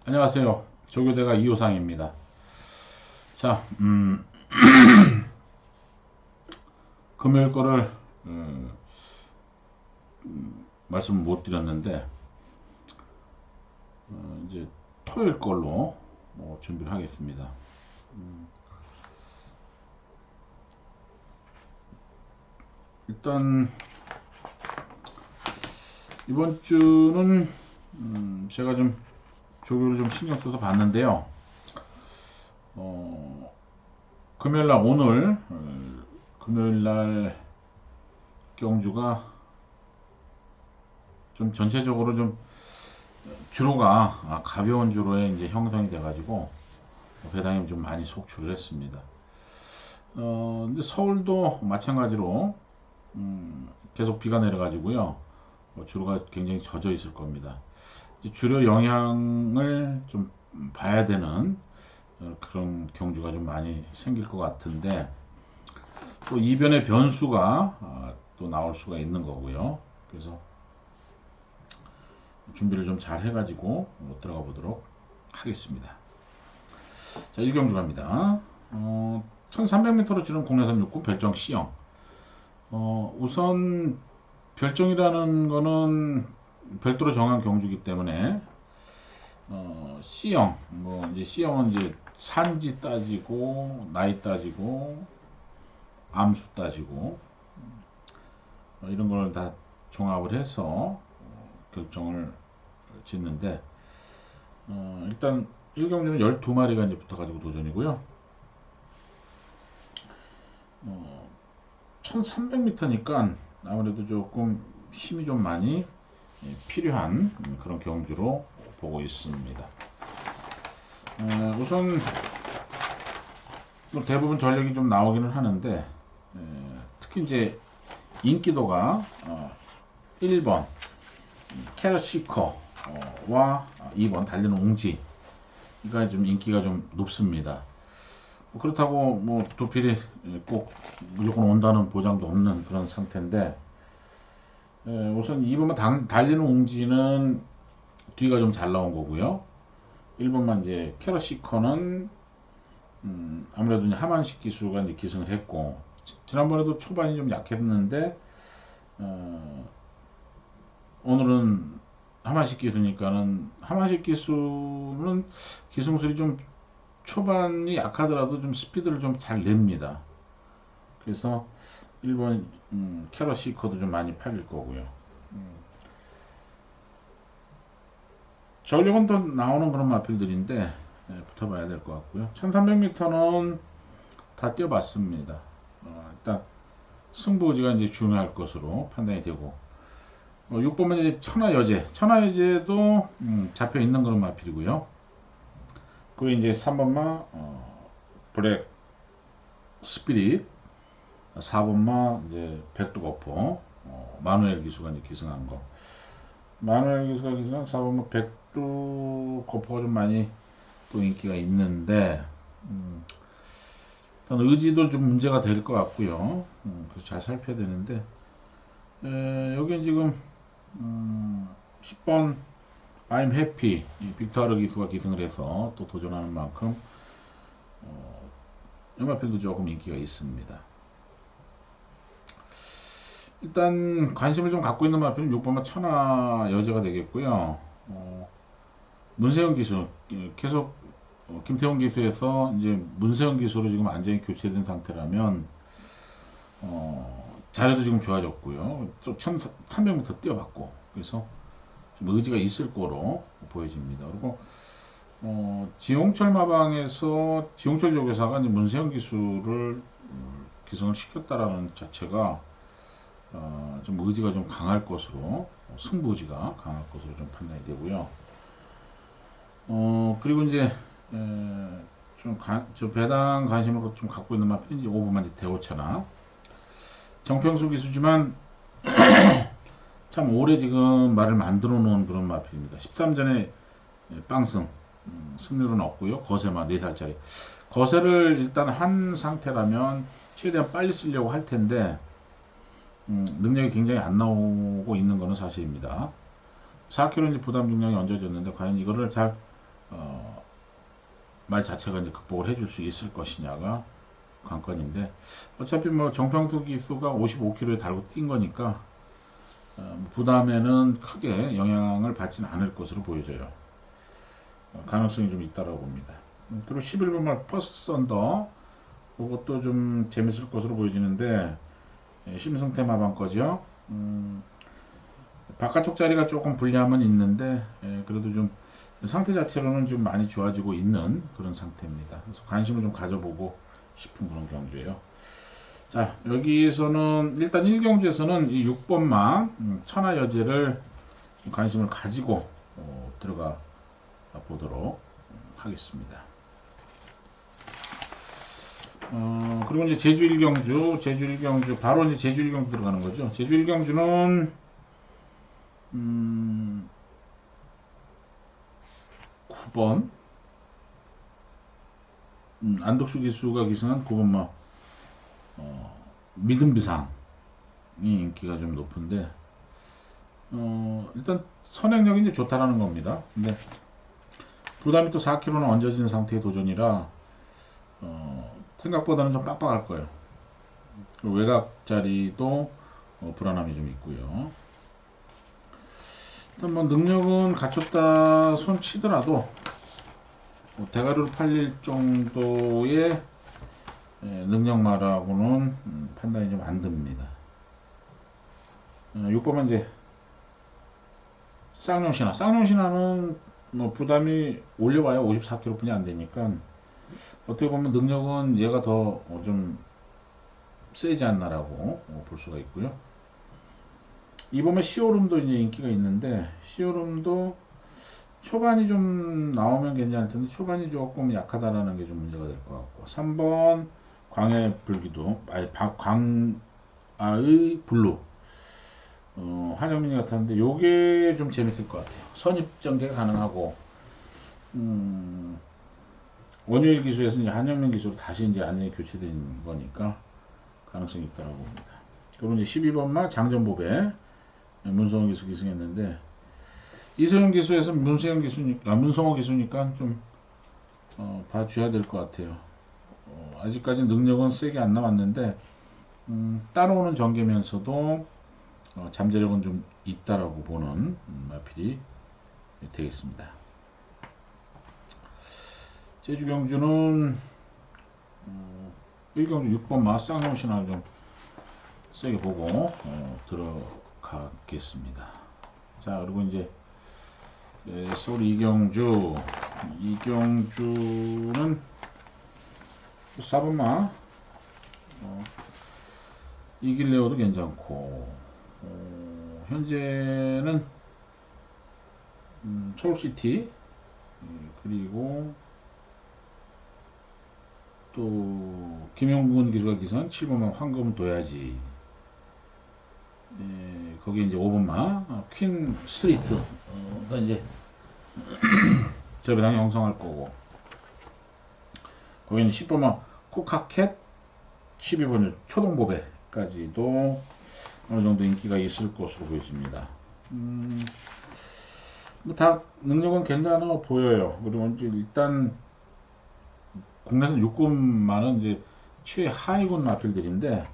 안녕하세요. 조교대가 이호상입니다. 자, 금요일 거를 말씀을 못 드렸는데 이제 토요일 걸로 준비를 하겠습니다. 일단 이번 주는 제가 좀 조교를 좀 신경 써서 봤는데요. 금요일날 오늘 금요일날 경주가 좀 전체적으로 좀 주로가 가벼운 주로에 이제 형성이 돼가지고 배당이 좀 많이 속출을 했습니다. 근데 서울도 마찬가지로 계속 비가 내려가지고요. 주로가 굉장히 젖어 있을 겁니다. 주로 영향을 좀 봐야 되는 그런 경주가 좀 많이 생길 것 같은데 또 이변의 변수가 또 나올 수가 있는 거고요. 그래서 준비를 좀 잘 해가지고 들어가 보도록 하겠습니다. 자, 1경주 갑니다. 1300m로 치른 국내선 6구 별정 C형. 우선 별정이라는 거는 별도로 정한 경주기 때문에 C형, 이제 C형은 이제 산지 따지고 나이 따지고 암수 따지고 이런 걸 다 종합을 해서 결정을 짓는데 일단 1경주는 12마리가 이제 붙어가지고 도전이고요. 1300m니까 아무래도 조금 힘이 좀 많이 필요한 그런 경주로 보고 있습니다. 우선 대부분 전력이 좀 나오기는 하는데 특히 이제 인기도가 1번 캐럿시커와 2번 달리는 웅지가 좀 인기가 좀 높습니다. 그렇다고 뭐 도필이 꼭 무조건 온다는 보장도 없는 그런 상태인데 우선 2번만 달리는 웅지는 뒤가 좀 잘 나온 거고요. 1번만 이제 캐럿시커는 아무래도 이제 하만식 기수가 이제 기승을 했고 지난번에도 초반이 좀 약했는데 오늘은 하만식 기수니까는 하만식 기수는 기승술이 좀 초반이 약하더라도 좀 스피드를 좀 잘 냅니다. 그래서 1번 캐럿시커도 좀 많이 팔릴 거고요. 전력은 더 나오는 그런 마필들인데 붙어봐야 될 것 같고요. 1300m는 다 뛰어봤습니다. 일단 승부지가 이제 중요할 것으로 판단이 되고 6번은 이제 천하여제. 천하여제도 잡혀 있는 그런 마필이고요. 그 이제 3번마 블랙 스피릿, 4번마 이제 백두거포, 마누엘 기수가 이제 기승한 거. 마누엘 기수가 기승한 4번마 백두거포가 좀 많이 또 인기가 있는데 일단 의지도 좀 문제가 될 것 같고요. 그래서 잘 살펴야 되는데 여기 지금 10번 I'm happy 빅토르 기수가 기승을 해서 또 도전하는 만큼 연마필도 조금 인기가 있습니다. 일단 관심을 좀 갖고 있는 마필은 6번만 천하 여제가 되겠고요. 문세영 기수 계속 김태훈 기수에서 이제 문세영 기수로 지금 완전히 교체된 상태라면 자료도 지금 좋아졌고요. 또 1300m 뛰어봤고 그래서 좀 의지가 있을 거로 보여집니다. 그리고 지용철 마방에서 지용철 조교사가 이제 문세영 기수를 기승을 시켰다라는 자체가 좀 의지가 좀 강할 것으로 승부지가 강할 것으로 좀 판단이 되고요. 그리고 이제 저 배당 관심을 좀 갖고 있는 마필이 이제 5번만 대오차나 정평수 기수지만 참 오래 지금 말을 만들어 놓은 그런 마필입니다. 13전에 빵승 승률은 없고요. 거세만 4살짜리 거세를 일단 한 상태라면 최대한 빨리 쓰려고 할 텐데 능력이 굉장히 안 나오고 있는 것은 사실입니다. 4kg 이제 부담 중량이 얹어졌는데 과연 이거를 잘 어, 말 자체가 이제 극복을 해줄 수 있을 것이냐가 관건인데, 어차피 뭐 정평수 기수가 55km에 달고 뛴 거니까 부담에는 크게 영향을 받지는 않을 것으로 보여져요. 가능성이 좀 있다고 봅니다. 그리고 11번 말 퍼스트 썬더, 그것도 좀 재밌을 것으로 보여지는데, 심승태 마방 거죠. 바깥쪽 자리가 조금 불리함은 있는데, 그래도 좀 상태 자체로는 좀 많이 좋아지고 있는 그런 상태입니다. 그래서 관심을 좀 가져보고 싶은 그런 경주예요. 자, 여기서는 일단 1경주에서는 이 6번마 천하여제를 관심을 가지고 들어가 보도록 하겠습니다. 그리고 이제 제주 1경주 바로 이제 제주 1경주 들어가는 거죠. 제주 1경주는 9번 안덕수 기수가 기승한 9번마 믿음비상이 인기가 좀 높은데, 일단 선행력이 이제 좋다라는 겁니다. 근데 부담이 또 4kg는 얹어진 상태의 도전이라 생각보다는 좀 빡빡할 거예요. 외곽 자리도 불안함이 좀 있고요. 일단 뭐 능력은 갖췄다 손 치더라도 대가리로 팔릴 정도의 능력마라고는 판단이 좀 안 듭니다. 6번은 이제 쌍용신화는 뭐 부담이 올려봐야 54kg 뿐이 안 되니까 어떻게 보면 능력은 얘가 더 좀 세지 않나라고 볼 수가 있고요. 이번에 시오름도 이제 인기가 있는데, 시오름도 초반이 좀 나오면 괜찮을 텐데 초반이 조금 약하다라는 게 좀 문제가 될 것 같고, 3번 광해 불기도 광아의 블루 한영민이 같았는데 요게 좀 재밌을 것 같아요. 선입 전개가 가능하고 원효일 기수에서 이제 한영민 기수로 다시 이제 안전이 교체된 거니까 가능성이 있다고 봅니다. 그리고 이제 12번마 장전보배 문성호 기수 기승했는데, 이소영 기수에서 문성호 기수니까 좀 봐줘야 될 것 같아요. 아직까지 능력은 세게 안 나왔는데 따라오는 전개면서도 잠재력은 좀 있다라고 보는 마필이 되겠습니다. 제주 경주는 1경주 6번 마쌍용 신화를 좀 세게 보고 들어가겠습니다. 자, 그리고 이제 서울 2경주는 4번마 이길레오도 괜찮고, 현재는 서울시티, 그리고 또 김용근 기수가 기선 7번마 황금 둬야지, 거기 이제 5번마 퀸 스트리트가 이제 저배당 형성할 거고, 거기는 10번마 코카켓, 12번 초동보배까지도 어느 정도 인기가 있을 것으로 보여집니다. 뭐 다 능력은 괜찮아 보여요. 그리고 이제 일단 국내에서 6군만은 이제 최하위군 마필들인데,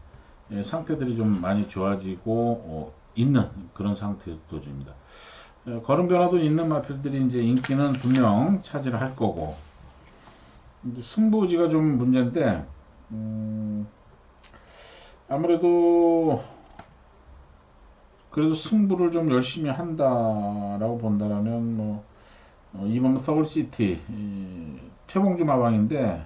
상태들이 좀 많이 좋아지고 있는 그런 상태에서 도전입니다. 걸음 변화도 있는 마필들이 이제 인기는 분명 차지를 할 거고, 이제 승부지가 좀 문제인데, 아무래도 그래도 승부를 좀 열심히 한다라고 본다라면 뭐 이번 서울시티 최봉주 마방인데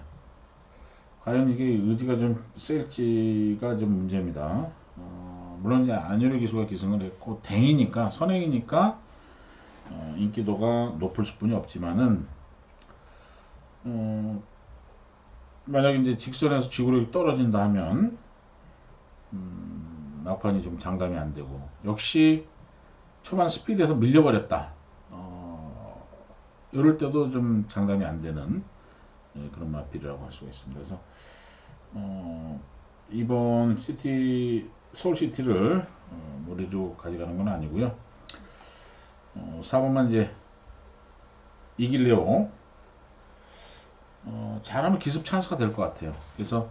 과연 이게 의지가 좀 셀지가 좀 문제입니다. 물론 이제 안유래 기수가 기승을 했고 댕이니까 선행이니까 인기도가 높을 수뿐이 없지만은 만약 이제 직선에서 지구력이 떨어진다 하면 막판이 좀 장담이 안 되고, 역시 초반 스피드에서 밀려버렸다, 이럴 때도 좀 장담이 안 되는 그런 마필이라고 할 수가 있습니다. 그래서 이번 서울시티를 무리로 가져가는 건 아니고요. 4번만 이제 이길래요. 잘하면 기습 찬스가 될 것 같아요. 그래서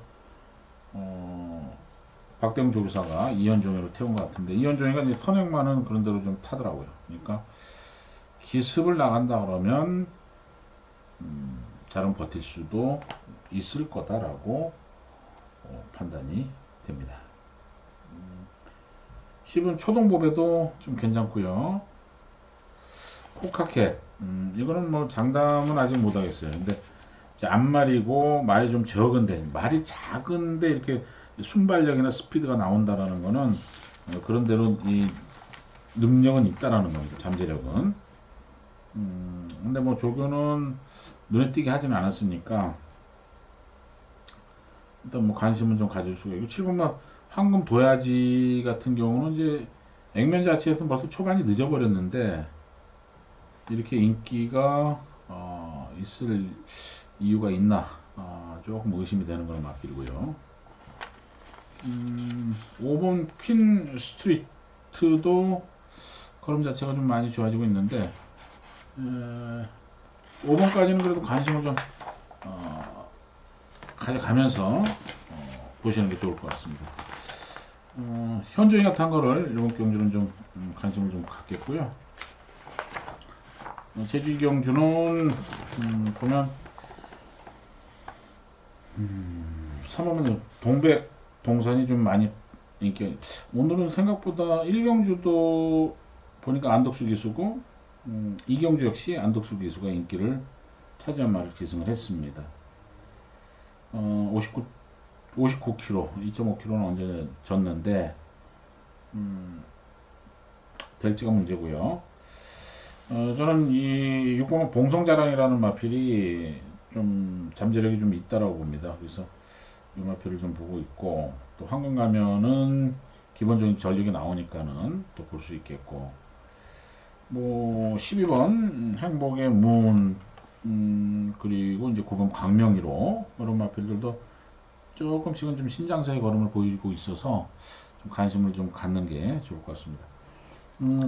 박대웅 조교사가 이현종이로 태운 것 같은데 이현종이가 이제 선행만은 그런 대로 좀 타더라고요. 그러니까 기습을 나간다 그러면 잘은 버틸 수도 있을 거다라고 판단이 됩니다. 10은 초동보배도 좀 괜찮고요. 코카켓 이거는 뭐 장담은 아직 못하겠어요. 근데 앞말이고 말이 좀 적은데 말이 작은데 이렇게 순발력이나 스피드가 나온다라는 거는 그런 대로 이 능력은 있다라는 겁니다. 잠재력은. 근데 뭐 조교는 눈에 띄게 하지는 않았으니까 일단 뭐 관심은 좀 가질 수가 있고 7번만 황금 도야지 같은 경우는 이제 액면 자체에서 벌써 초반이 늦어버렸는데 이렇게 인기가 있을 이유가 있나 조금 의심이 되는 그런 맛길이고요. 5번 퀸 스트리트도 걸음 자체가 좀 많이 좋아지고 있는데 5번까지는 그래도 관심을 좀 가져가면서 보시는 게 좋을 것 같습니다. 현종이가 탄 거를 이번 경주는 좀 관심을 좀 갖겠고요. 제주 경주는 보면 3번은 동백 동산이 좀 많이 인기. 오늘은 생각보다 1경주도 보니까 안덕수 기수고 2경주 역시 안덕수 기수가 인기를 차지한 말을 기승을 했습니다. 59kg, 2.5kg는 언제 졌는데 될지가 문제고요. 저는 이 6번은 봉성자랑이라는 마필이 좀 잠재력이 좀 있다라고 봅니다. 그래서 이 마필을 좀 보고 있고 또 황금 가면은 기본적인 전력이 나오니까는 또 볼 수 있겠고 뭐 12번 행복의 문 그리고 이제 9번 광명이로 그런 마필들도 조금씩은 좀 신장세의 걸음을 보이고 있어서 좀 관심을 좀 갖는 게 좋을 것 같습니다.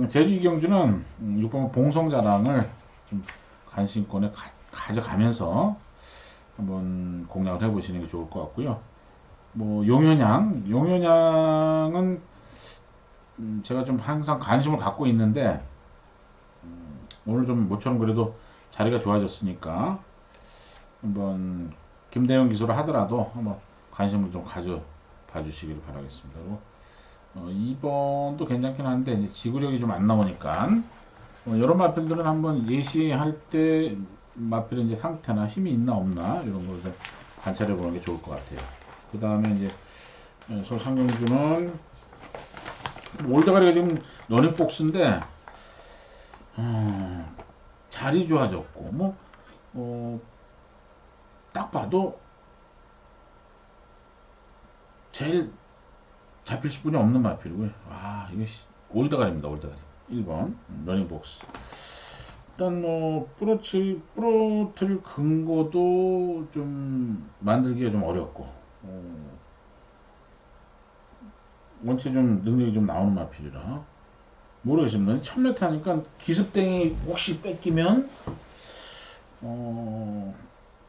제주 경주는 6번 봉성자랑을 좀 관심권에 가져가면서 한번 공략을 해보시는 게 좋을 것 같고요. 뭐 용현양은 제가 좀 항상 관심을 갖고 있는데 오늘 좀 모처럼 그래도 자리가 좋아졌으니까 한번 김대영 기수를 하더라도 한번 관심을 좀 가져봐 주시기를 바라겠습니다. 그리고 2번도 괜찮긴 한데 이제 지구력이 좀 안 나오니까 여러 마필들은 한번 예시할 때 마필의 이제 상태나 힘이 있나 없나 이런 걸 좀 관찰해 보는 게 좋을 것 같아요. 그 다음에 이제 서상경주는 올드가리가 지금 러닝복스인데 자리 좋아졌고 딱 봐도 제일 잡힐 수뿐이 없는 마필이고요. 이거 올드가리입니다. 올드가리 1번 러닝복스. 일단 뭐 부러뜨릴 근거도 좀 만들기가 좀 어렵고 원체 좀 능력이 좀 나오는 마필이라 모르겠습니다. 1000m니까 기습땡이 혹시 뺏기면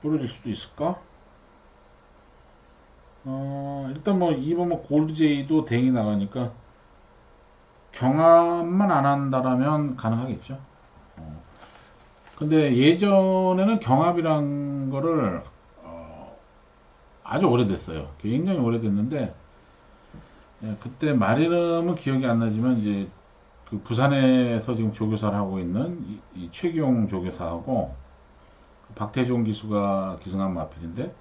부러질 수도 있을까? 일단 뭐 2번 뭐 골드제이도 댕이 나가니까 경합만 안 한다라면 가능하겠죠. 근데 예전에는 경합이란 거를 아주 오래됐어요. 굉장히 오래됐는데 그때 말 이름은 기억이 안 나지만 이제 그 부산에서 지금 조교사를 하고 있는 이 최기용 조교사하고 박태종 기수가 기승한 마필인데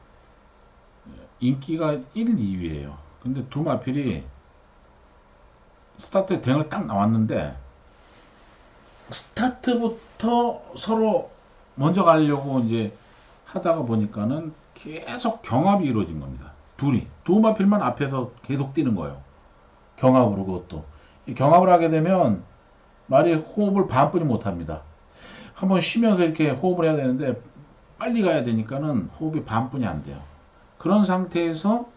인기가 1, 2위예요. 근데 두 마필이 스타트에 댕을 딱 나왔는데 스타트부터 서로 먼저 가려고 이제 하다가 보니까는 계속 경합이 이루어진 겁니다. 두 마필만 앞에서 계속 뛰는 거예요. 경합으로 그것도. 경합을 하게 되면 말이 호흡을 반뿐이 못 합니다. 한번 쉬면서 이렇게 호흡을 해야 되는데 빨리 가야 되니까는 호흡이 반뿐이 안 돼요. 그런 상태에서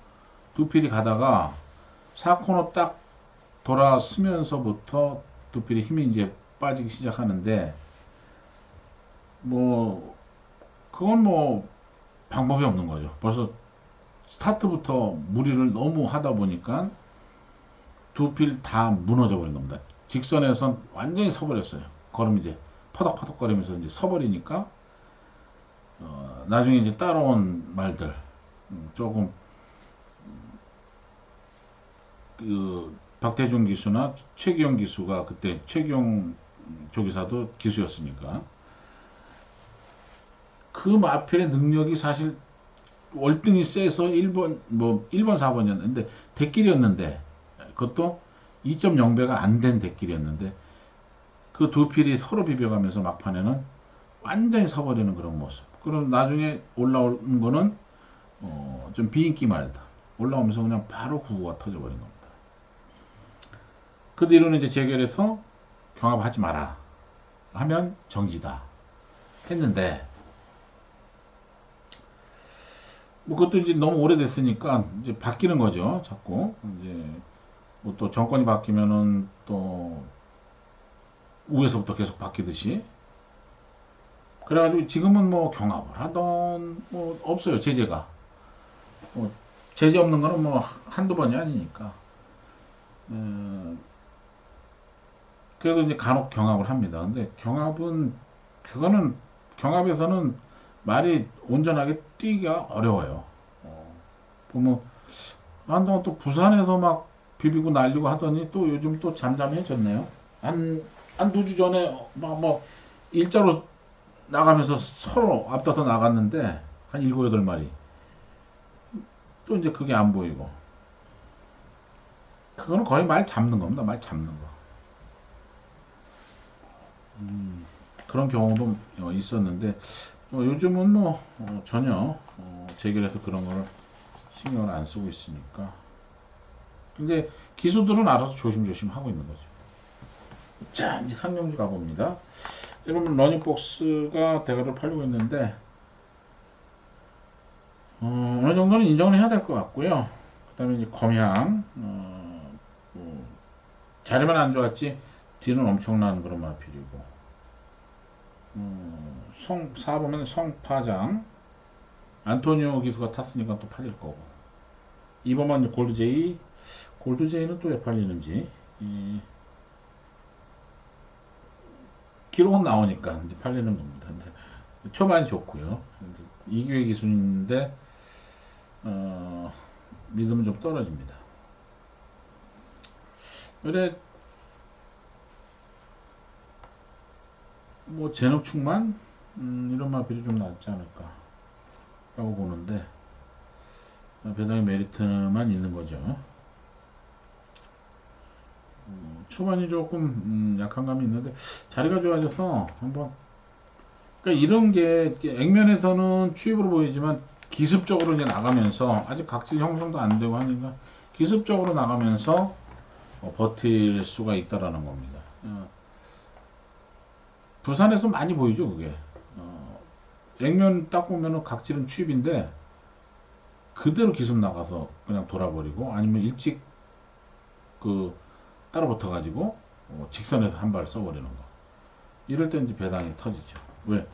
두 필이 가다가 4코너 딱 돌아서면서부터 두 필이 힘이 이제 빠지기 시작하는데 뭐 그건 뭐 방법이 없는 거죠. 벌써 스타트부터 무리를 너무 하다 보니까 두 필 다 무너져 버린 겁니다. 직선에선 완전히 서버렸어요. 걸음 이제 퍼덕퍼덕거리면서 이제 서버리니까 나중에 이제 따라온 말들 조금 그 박태준 기수나 최기영 기수가 그때 최기영 조기사도 기수였으니까 그 마필의 능력이 사실 월등히 세서 1번 뭐 1번 4번이었는데 대길이었는데 그것도 2.0배가 안 된 대길이었는데 그 두 필이 서로 비벼가면서 막판에는 완전히 서버리는 그런 모습. 그럼 나중에 올라오는 거는 좀 비인기 말다. 올라오면서 그냥 바로 구구가 터져버린 겁니다. 그 뒤로는 이제 재결해서 경합하지 마라 하면 정지다 했는데 뭐 그것도 이제 너무 오래됐으니까 이제 바뀌는 거죠. 자꾸 이제 뭐 또 정권이 바뀌면은 또 위에서부터 계속 바뀌듯이 그래가지고 지금은 뭐 경합을 하던 뭐 없어요. 제재가 뭐 제재 없는 거는 뭐 한두 번이 아니니까 그래도 이제 간혹 경합을 합니다. 근데 경합은 그거는 경합에서는 말이 온전하게 뛰기가 어려워요. 보면 한동안 또 부산에서 막 비비고 날리고 하더니 또 요즘 또 잠잠해졌네요. 한 두 주 전에 막 뭐 일자로 나가면서 서로 앞다퉈 나갔는데 한 일곱 여덟 마리 또 이제 그게 안 보이고 그거는 거의 말 잡는 겁니다. 말 잡는 거. 그런 경우도 있었는데 요즘은 뭐 전혀 재결해서 그런 거를 신경을 안 쓰고 있으니까 근데 기수들은 알아서 조심조심 하고 있는 거죠. 자 이제 상용주 가봅니다. 여러분 러닝복스가 대가로 팔리고 있는데 어느 정도는 인정을 해야 될 것 같고요. 그 다음에 이제 검향 뭐 자리만 안 좋았지 뒤는 엄청난 그런 마필이고 성 4보면 성파장 안토니오 기수가 탔으니까 또 팔릴 거고 2번만 골드제이 골드제이는 또 왜 팔리는지 기록은 나오니까 이제 팔리는 겁니다. 근데 초반이 좋고요. 2기회 기순인데 믿음은 좀 떨어집니다. 그래 뭐 제너축만 이런 마필이 좀 낫지 않을까 라고 보는데 배당의 메리트만 있는 거죠. 초반이 조금 약한 감이 있는데 자리가 좋아져서 한번 그러니까 이런 게 액면에서는 추입으로 보이지만 기습적으로 이제 나가면서 아직 각질 형성도 안 되고 하니까 기습적으로 나가면서 버틸 수가 있다라는 겁니다. 부산에서 많이 보이죠 그게. 액면 딱 보면은 각질은 추입인데 그대로 기습 나가서 그냥 돌아버리고 아니면 일찍 그 따라 붙어가지고 직선에서 한 발 써버리는 거. 이럴 때 이제 배당이 터지죠. 왜?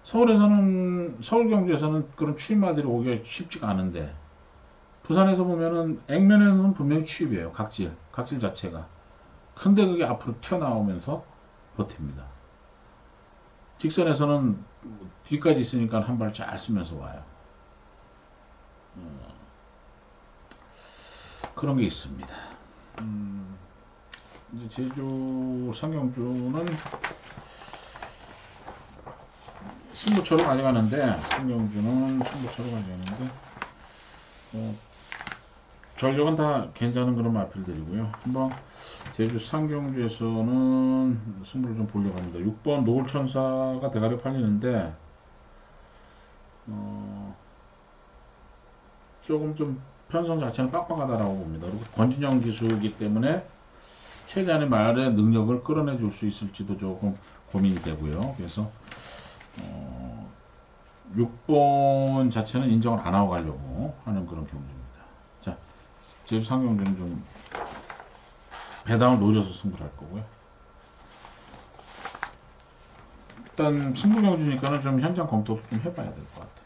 서울에서는 서울 경주에서는 그런 추입마들이 오기가 쉽지가 않은데 부산에서 보면은 액면에는 분명히 추입이에요. 각질 자체가. 근데 그게 앞으로 튀어나오면서 버팁니다. 직선에서는 뒤까지 있으니까 한 발 잘 쓰면서 와요. 그런 게 있습니다. 이제 제주 상경주는 승부처로 가져가는데 상경주는 승부처로 가져가는데 전력은 다 괜찮은 그런 마필들이고요. 한번 제주 상경주에서는 승부를 좀 보려고 합니다. 6번 노을천사가 대가리 팔리는데 조금 좀 편성 자체는 빡빡하다라고 봅니다. 그리고 권진영 기수이기 때문에 최대한의 말의 능력을 끌어내 줄 수 있을지도 조금 고민이 되고요. 그래서 6번 자체는 인정을 안 하고 가려고 하는 그런 경주입니다. 자, 제주 상경주는 좀 배당을 노려서 승부를 할 거고요. 일단 승부경주니까는 좀 현장 검토도 좀 해봐야 될 것 같아요.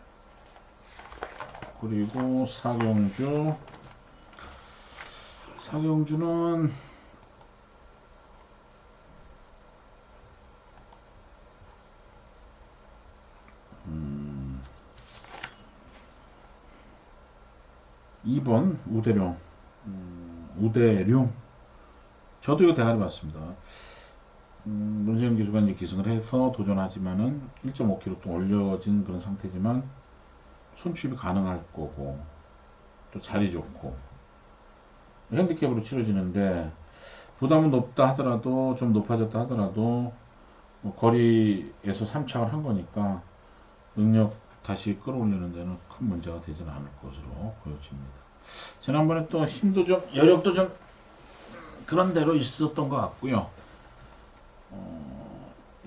그리고 사경주는 2번 우대룡. 우대룡. 저도 이거 대가리 봤습니다. 문세영 기수가 이제 기승을 해서 도전하지만은 1.5kg 또 올려진 그런 상태지만 손취입이 가능할 거고 또 자리 좋고 핸디캡으로 치러지는데 부담은 높다 하더라도 좀 높아졌다 하더라도 뭐 거리에서 3착을 한 거니까 능력 다시 끌어올리는 데는 큰 문제가 되지는 않을 것으로 보여집니다. 지난번에 또 힘도 좀 여력도 좀 그런 대로 있었던 것 같고요.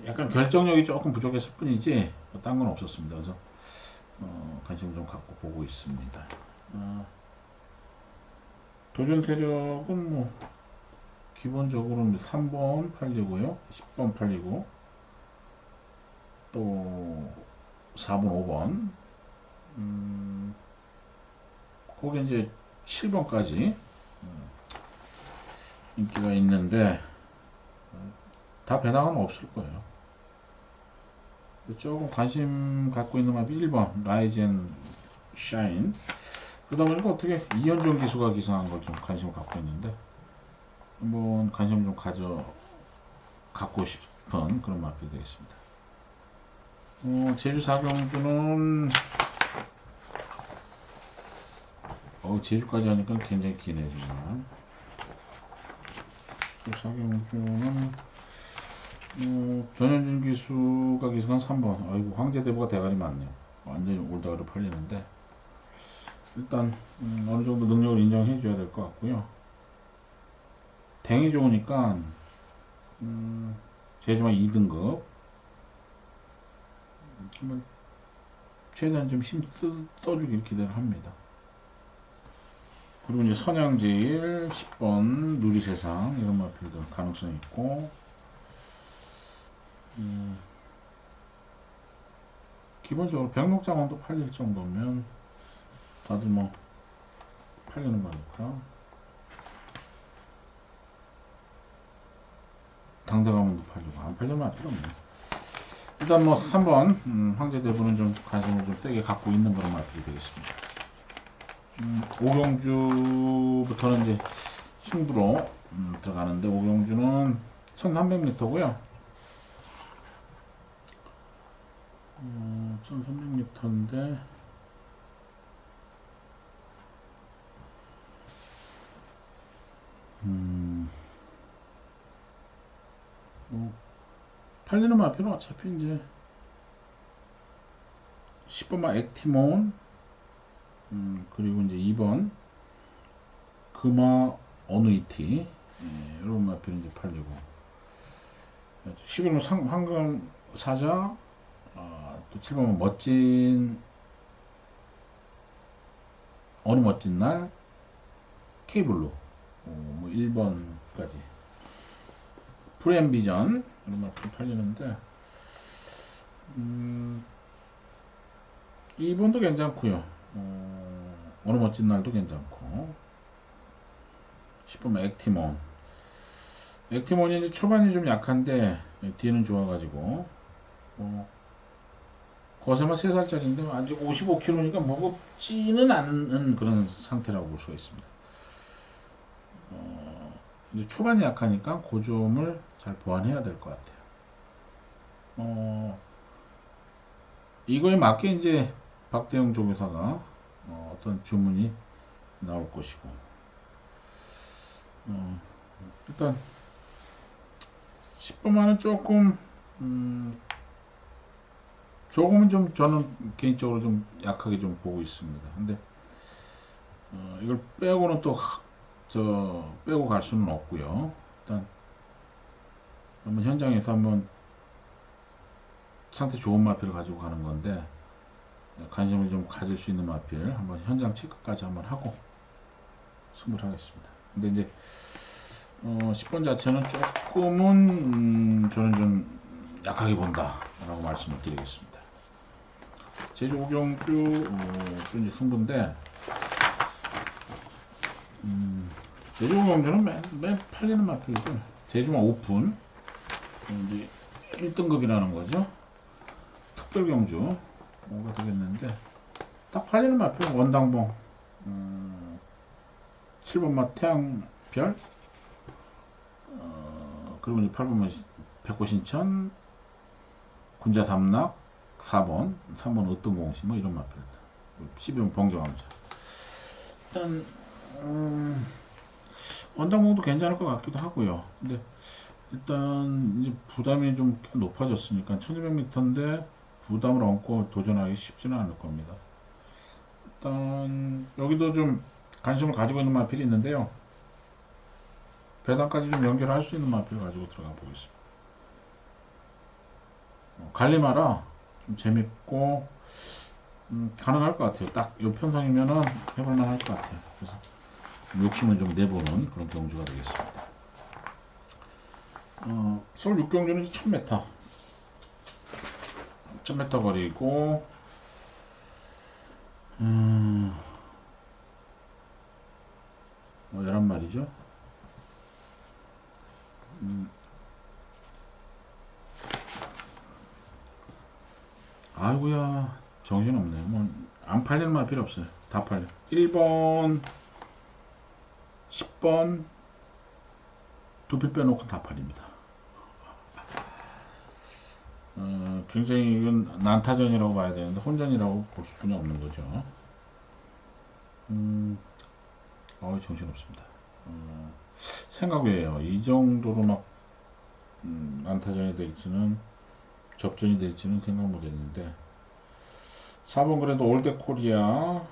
약간 결정력이 조금 부족했을 뿐이지 딴 건 없었습니다. 그래서 관심 좀 갖고 보고 있습니다. 도전 세력은 뭐 기본적으로 3번 팔리고요, 10번 팔리고 또 4번, 5번, 거기 이제 7번까지 인기가 있는데 다 배당은 없을 거예요. 조금 관심 갖고 있는 맵이 1번 라이젠 샤인. 그러다 보니까 어떻게 이현종 기수가 기승한 걸 좀 관심을 갖고 있는데 한번 관심 좀 갖고 싶은 그런 마필이 되겠습니다. 제주 사경주는 제주까지 하니까 굉장히 기네요. 정말. 사경주는 전현준 기수가 기승한 3번. 아이고, 황제대보가 대가리 많네요. 완전히 올다가로 팔리는데 일단 어느 정도 능력을 인정해 줘야 될 것 같고요. 댕이 좋으니까 제주만 2등급 한번 최대한 좀 힘 써주길 기대를 합니다. 그리고 이제 선양제일 10번 누리세상 이런 마필도 가능성이 있고 기본적으로 백록장원도 팔릴 정도면 다들 뭐 팔리는 거니까 당대가문도 팔리고 안 팔리면 할 필요 없네. 일단 뭐 3번 황제대부는 좀 관심을 좀 세게 갖고 있는 그런 마필이 되겠습니다. 오경주부터는 이제 승부로 들어가는데 오경주는 1300m고요 1300m인데 뭐 팔리는 마필은 어차피 이제 10번만 액티몬 그리고 이제 2번 금화 어누이티 이런 마필은 이제 팔리고 11번 황금 사자 또 7번 멋진 어느 멋진 날 케이블로 뭐 1번까지 프리엠비전 이런 마필 팔리는데 2번도 괜찮고요. 어느 멋진 날도 괜찮고 10번 액티몬이 이제 초반이 좀 약한데 뒤는 좋아가지고 거세만 3살짜리인데 아직 55kg니까 무겁지는 않은 그런 상태라고 볼 수가 있습니다. 이제 초반이 약하니까 그 점을 잘 보완해야 될 것 같아요. 이거에 맞게 이제 박대영 조교사가 어떤 주문이 나올 것이고 일단 10번만은 조금은 좀 저는 개인적으로 좀 약하게 좀 보고 있습니다. 근데 이걸 빼고는 또 빼고 갈 수는 없고요. 일단 한번 현장에서 한번 상태 좋은 마필을 가지고 가는 건데 관심을 좀 가질 수 있는 마필 한번 현장 체크까지 한번 하고 승부를 하겠습니다. 근데 이제 10번 자체는 조금은 저는 좀 약하게 본다. 라고 말씀을 드리겠습니다. 제주 오경주 또 이제 승부인데 제주 오경주는 맨 팔리는 마필들 제주만 오픈 이제 1등급이라는 거죠. 특별 경주가 되겠는데 딱 팔리는 마필 원당봉 7번마 태양별 그리고 이제 8번마 백호신천 군자 삼락 4번 3번 으뜸공시 뭐 이런 마필 12번 번개왕자 일단 원당봉도 괜찮을 것 같기도 하고요. 근데 일단 이제 부담이 좀 높아졌으니까 1200m인데 부담을 안고 도전하기 쉽지는 않을 겁니다. 일단 여기도 좀 관심을 가지고 있는 마필이 있는데요. 배당까지 좀 연결할 수 있는 마필을 가지고 들어가 보겠습니다. 갈리마라 좀 재밌고 가능할 것 같아요. 딱 이 편성이면은 해볼만 할 것 같아요. 그래서 욕심을 좀 내보는 그런 경주가 되겠습니다. 서울 6경주는 1000m 1000m 거리고 11마리죠. 아이고야 정신없네. 뭐 안 팔리는 말 필요 없어요. 다 팔려. 1번 10번 두 필 빼놓고 다 팔립니다. 굉장히 이건 난타전이라고 봐야 되는데 혼전이라고 볼 수뿐이 없는 거죠. 정신없습니다. 생각 외에요. 이 정도로 막 난타전이 될지는 접전이 될지는 생각 못했는데 4번 그래도 올드코리아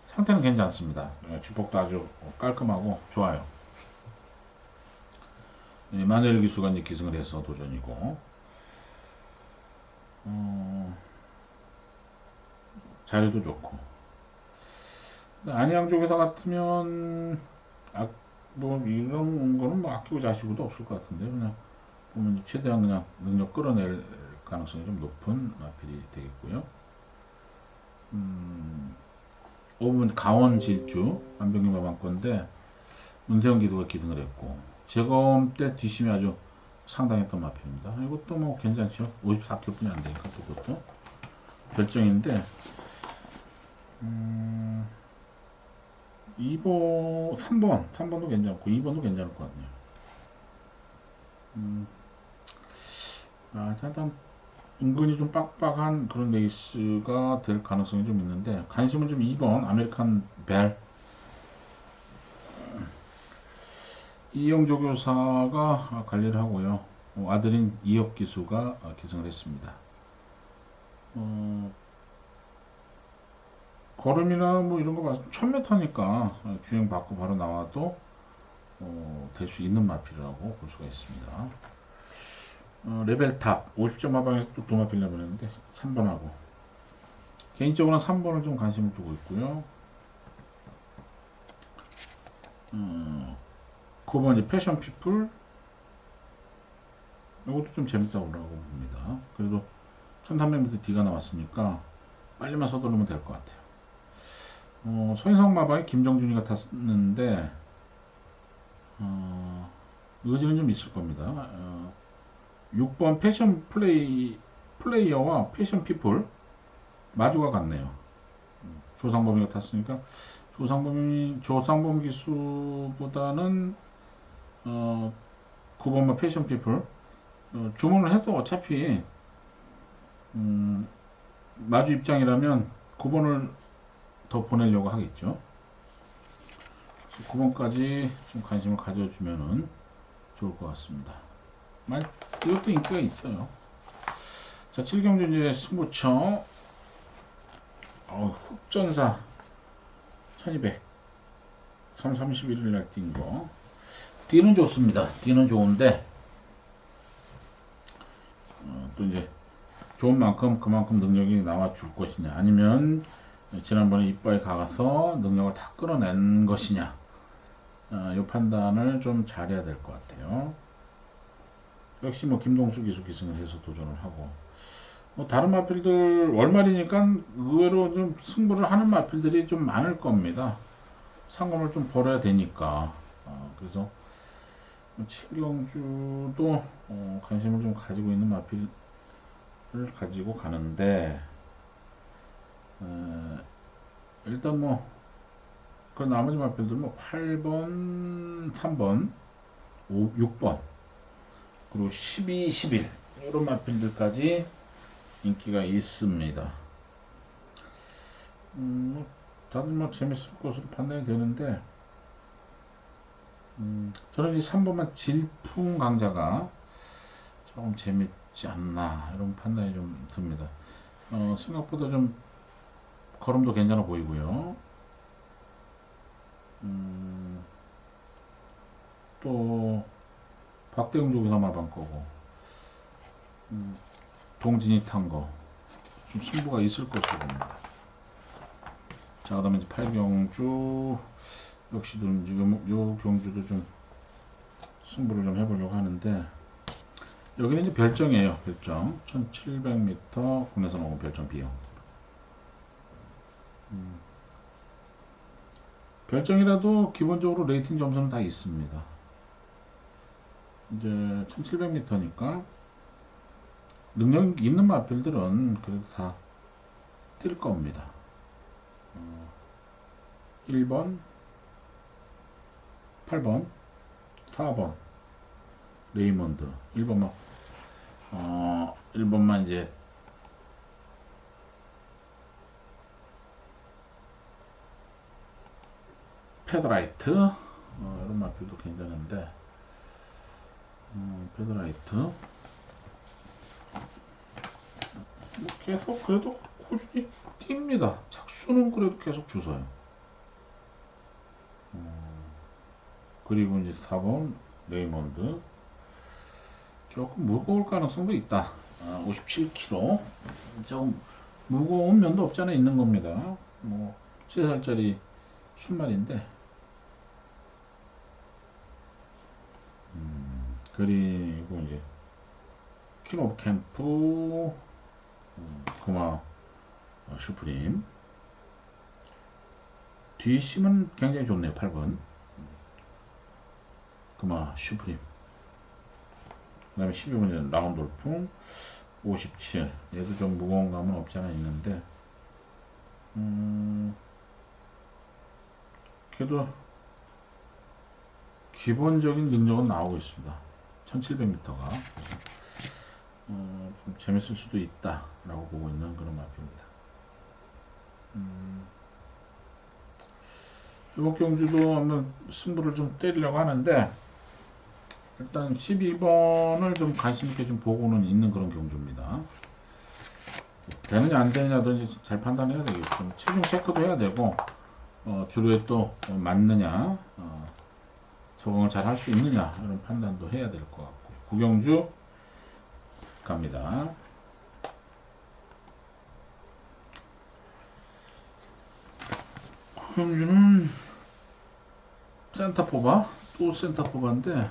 상태는 괜찮습니다. 주폭도 아주 깔끔하고 좋아요. 마늘 기수가 이제 기승을 해서 도전이고 자리도 좋고 안양 쪽에서 같으면 뭐 이런 거는 뭐 아끼고 자시고도 없을 것 같은데 그냥 보면 최대한 그냥 능력 끌어낼 가능성이 좀 높은 마필이 되겠고요. 5번 강원 질주 안병기 마방건데 문세영 기도가 기등을 했고 재검 때 뒷심이 아주 상당했던 마필입니다. 이것도 뭐 괜찮죠. 54kg 뿐이 안 되니까 또 그것도 결정인데 2번 3번도 괜찮고 2번도 괜찮을 것 같네요. 일단 은근히 좀 빡빡한 그런 레이스가 될 가능성이 좀 있는데 관심은 좀 2번 아메리칸 벨 이영조 교사가 관리를 하고요. 아들인 이혁 기수가 기승을 했습니다. 걸음이나 뭐 이런 거 봐서 1000m니까 주행 받고 바로 나와도 될 수 있는 마필이라고 볼 수가 있습니다. 레벨 탑 50점 하방에서 또 두 마필 내보냈는데 3번하고 개인적으로는 3번을 좀 관심을 두고 있고요. 9번 이제 패션 피플 이것도 좀 재밌다고 봅니다. 그래도 1300m D가 나왔으니까 빨리만 서두르면 될 것 같아요. 손희상 마방에 김정준이가 탔는데 의지는 좀 있을 겁니다. 6번 패션 플레이어와 패션 피플 마주가 같네요. 조상범이가 탔으니까 조상범 기수보다는 9번만 패션 피플 주문을 해도 어차피 마주 입장이라면 9번을 더 보내려고 하겠죠. 9번까지 좀 관심을 가져주면은 좋을 것 같습니다. 이것도 인기가 있어요. 자, 7경주 이제 승부처 흑전사 1200 31일 날 뛴 거. 뒤는 좋습니다. 뒤는 좋은데 또 이제 좋은 만큼 그만큼 능력이 나와 줄 것이냐 아니면 지난번에 이빠에 가서 능력을 다 끌어낸 것이냐 이 판단을 좀 잘해야 될 것 같아요. 역시 뭐 김동수 기수 기승을 해서 도전을 하고, 뭐 다른 마필들 월말이니까 의외로 좀 승부를 하는 마필들이 좀 많을 겁니다. 상금을 좀 벌어야 되니까. 그래서 칠경주도 관심을 좀 가지고 있는 마필을 가지고 가는데, 일단 뭐 그 나머지 마필들 뭐 8번, 3번, 6번 그리고 12, 11 이런 마필들까지 인기가 있습니다. 다들 뭐 재밌을 것으로 판단이 되는데, 저는 이제 3번만 질풍 강자가 조금 재밌지 않나 이런 판단이 좀 듭니다. 생각보다 좀 걸음도 괜찮아 보이고요. 또 박대웅 조기사 마방 거고, 동진이 탄 거 좀 승부가 있을 것으로 봅니다. 자, 그다음에 이제 8경주 역시도 지금 요 경주도 좀 승부를 좀 해보려고 하는데, 여기는 이제 별정이에요. 별정 1700m 국내선 오고 별정 비용. 별정이라도 기본적으로 레이팅 점수는 다 있습니다. 이제 1700m니까 능력 있는 마필들은 그래도 다 뛸 겁니다. 1번, 8번, 4번 레이먼드, 1번만 이제 페더라이트, 이런 마필도 괜찮은데, 페더라이트 뭐 계속 그래도 꾸준히 뜁니다. 착수는 그래도 계속 주서요. 그리고 이제 4번 레이먼드 조금 무거울 가능성도 있다. 57kg 조금 무거운 면도 없지 않아 있는 겁니다. 뭐 3살짜리 순말인데, 그리고 이제 퀸 오브 캠프, 고마 슈프림 뒷심은 굉장히 좋네요. 8번 고마 슈프림. 그 다음에 12번 라운돌풍 57, 얘도 좀 무거운 감은 없지 않아 있는데, 그래도 기본적인 능력은 나오고 있습니다. 1700m가 좀 재밌을 수도 있다 라고 보고 있는 그런 마표입니다. 이번 경주도 한번 승부를 좀 때리려고 하는데, 일단 12번을 좀 관심있게 좀 보고는 있는 그런 경주입니다. 되느냐 안 되느냐도 잘 판단해야 되겠죠. 체중 체크도 해야 되고, 주로에 또 맞느냐, 적응을 잘 할 수 있느냐 이런 판단도 해야 될 것 같고, 구경주 갑니다. 구경주는 센터포바, 또 센터포바인데,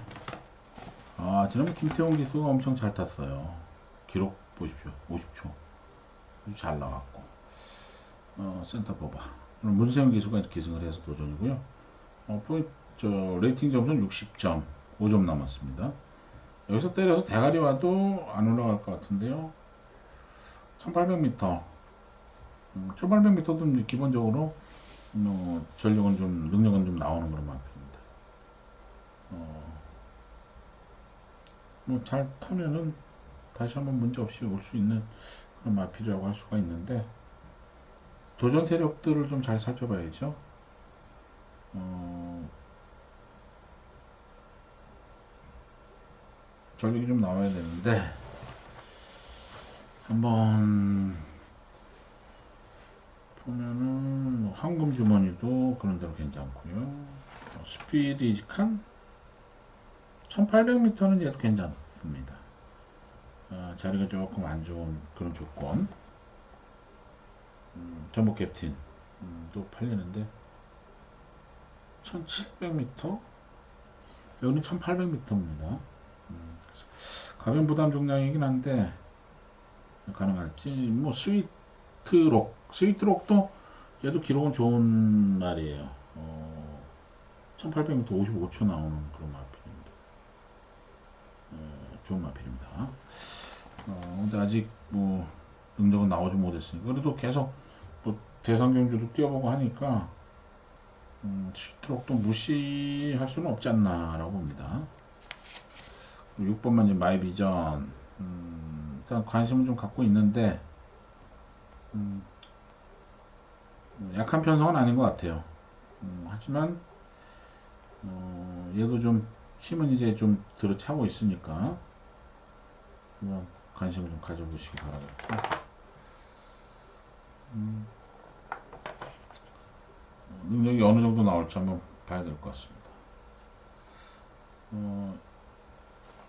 지난번 김태용 기수가 엄청 잘 탔어요. 기록 보십시오. 50초 아주 잘 나왔고, 센터포바 문세영 기수가 기승을 해서 도전이고요. 레이팅 점수는 60점, 5점 남았습니다. 여기서 때려서 대가리 와도 안 올라갈 것 같은데요. 1800m 1800m도 기본적으로 전력은 좀, 능력은 좀 나오는 그런 마필입니다. 뭐 잘 타면은 다시 한번 문제 없이 올 수 있는 그런 마필이라고 할 수가 있는데, 도전 세력들을 좀 잘 살펴봐야죠. 전력이 좀 나와야 되는데, 한번 보면은 뭐 황금 주머니도 그런 대로 괜찮고요. 스피드 이직한 1800m는 얘도 괜찮습니다. 자리가 조금 안 좋은 그런 조건. 전복 캡틴 또 팔리는데, 1700m, 여기는 1800m입니다. 가변 부담 중량이긴 한데 가능할지. 뭐 스위트록도 얘도 기록은 좋은 말이에요. 1800m 55초 나오는 그런 마필인데 좋은 마필입니다. 근데 아직 뭐 능력은 나오지 못했으니까 그래도 계속 뭐 대상 경주도 뛰어보고 하니까 스위트록도 무시할 수는 없지 않나라고 봅니다. 6번만 이제 마이 비전. 일단 관심을 좀 갖고 있는데 약한 편성은 아닌 것 같아요. 하지만 얘도 좀 힘은 이제 좀 들어차고 있으니까 한번 관심을 좀 가져보시기 바라겠고, 능력이 어느 정도 나올지 한번 봐야 될 것 같습니다.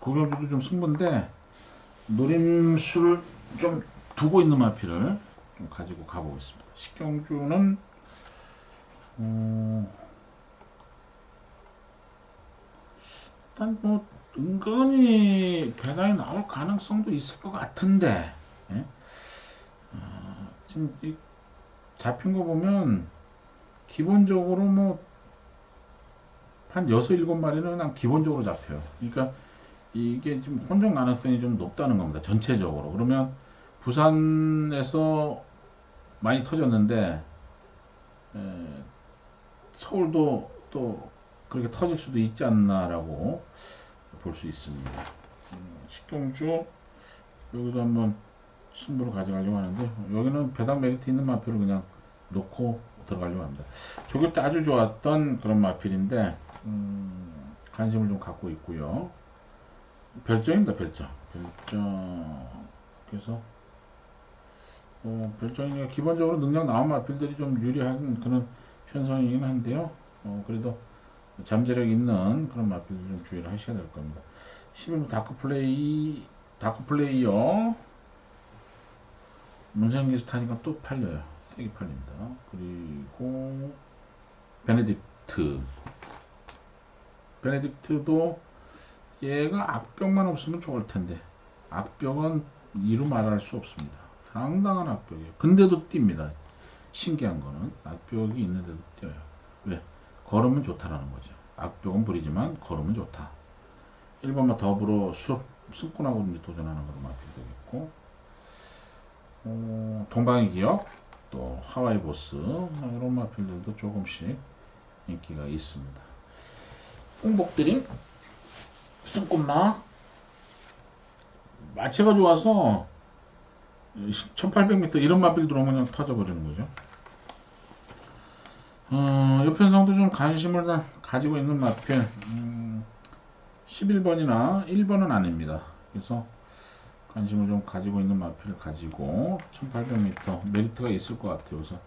구경주도 좀 승부인데 노림수를 좀 두고 있는 마피를 좀 가지고 가보겠습니다. 식경주는 일단 뭐 은근히 배당이 나올 가능성도 있을 것 같은데, 예? 지금 이 잡힌 거 보면 기본적으로 뭐 한 6, 7마리는 그냥 기본적으로 잡혀요. 그러니까 이게 지금 혼종 가능성이 좀 높다는 겁니다. 전체적으로. 그러면 부산에서 많이 터졌는데 서울도 또 그렇게 터질 수도 있지 않나라고 볼 수 있습니다. 식경주 여기도 한번 승부를 가져가려고 하는데 여기는 배당 메리트 있는 마필을 그냥 놓고 들어가려고 합니다. 조교 때 아주 좋았던 그런 마필인데 관심을 좀 갖고 있고요. 별정입니다. 별정. 그래서 별정이니까 기본적으로 능력 나온 마필들이 좀 유리한 그런 편성이긴 한데요. 그래도 잠재력 있는 그런 마필들 좀 주의를 하셔야 될 겁니다. 11번 다크플레이어 문생기수 타니까 또 팔려요. 세게 팔립니다. 그리고 베네딕트도 얘가 악벽만 없으면 좋을 텐데 악벽은 이루 말할 수 없습니다. 상당한 악벽이에요. 근데도 뜁니다. 신기한 거는 악벽이 있는데도 뛰어요. 왜? 걸으면 좋다라는 거죠. 악벽은 부리지만 걸으면 좋다. 1번만 더불어 습군하고 도전하는 그런 마필 되겠고, 동방의 기억, 또 하와이 보스 이런 마필들도 조금씩 인기가 있습니다. 홍복드림, 승꾼마 마체가 좋아서 1800m 이런 마필 들어오면 그냥 터져버리는 거죠. 여편성도 좀 관심을 가지고 있는 마필 11번이나 1번은 아닙니다. 그래서 관심을 좀 가지고 있는 마필을 가지고 1800m 메리트가 있을 것 같아요. 그래서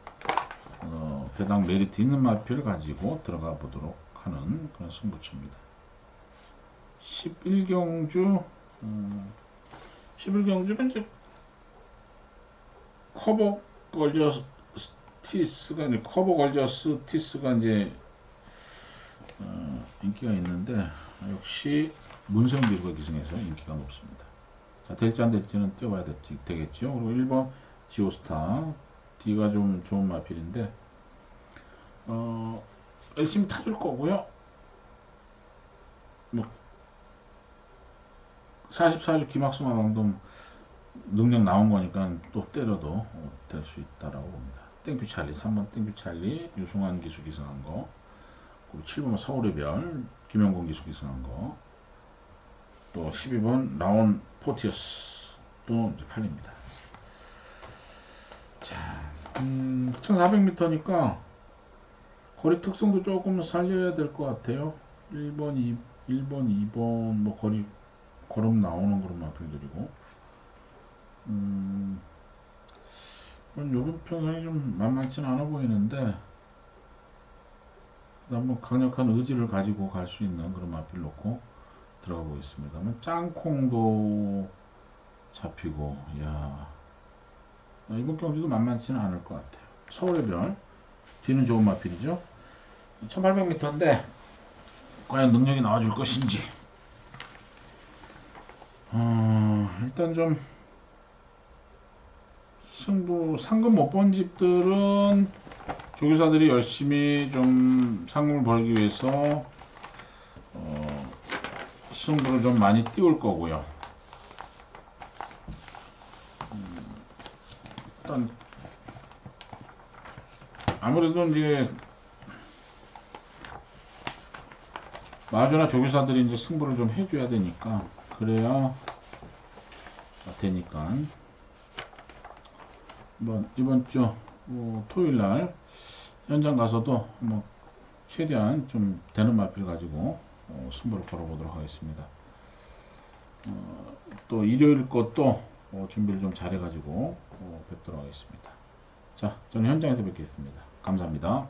배당 메리트 있는 마필을 가지고 들어가 보도록 하는 그런 승부처입니다. 11경주 11경주는 이제 커버 걸저스 티스가 이제 인기가 있는데 역시 문성비루가 기승해서 인기가 높습니다. 자, 될지 안 될지는 뛰어봐야 되겠죠. 그리고 1번 지오스타 D가 좀 좋은 마필인데 열심히 타줄 거고요. 뭐 44주 기막스 마방도 능력 나온 거니까 또 때려도 될 수 있다라고 봅니다. 땡큐 찰리 3번 땡큐 찰리 유승환 기수 기승한 거, 그리고 7번 서울의 별 김영건 기수 기승한 거, 또 12번 라온 포티어스 또 이제 팔립니다. 자, 1400m니까 거리 특성도 조금 살려야 될 것 같아요. 1번, 2번 뭐 걸음 나오는 그런 마필들이고, 요번 편성이 좀 만만치는 않아 보이는데 한번 강력한 의지를 가지고 갈 수 있는 그런 마필 놓고 들어가 보겠습니다만, 짱콩도 잡히고, 야 이번 경주도 만만치는 않을 것 같아요. 서울의 별 뒤는 좋은 마필이죠. 1800m인데 과연 능력이 나와줄 것인지. 일단 좀 승부 상금 못 본 집들은 조교사들이 열심히 좀 상금을 벌기 위해서 승부를 좀 많이 띄울 거고요. 일단 아무래도 이제 마주나 조교사들이 이제 승부를 좀 해줘야 되니까 그래야 되니까 이번 주 토요일 날 현장 가서도 뭐 최대한 좀 되는 마필 가지고 승부를 걸어보도록 하겠습니다. 또 일요일 것도 준비를 좀 잘해가지고 뵙도록 하겠습니다. 자, 저는 현장에서 뵙겠습니다. 감사합니다.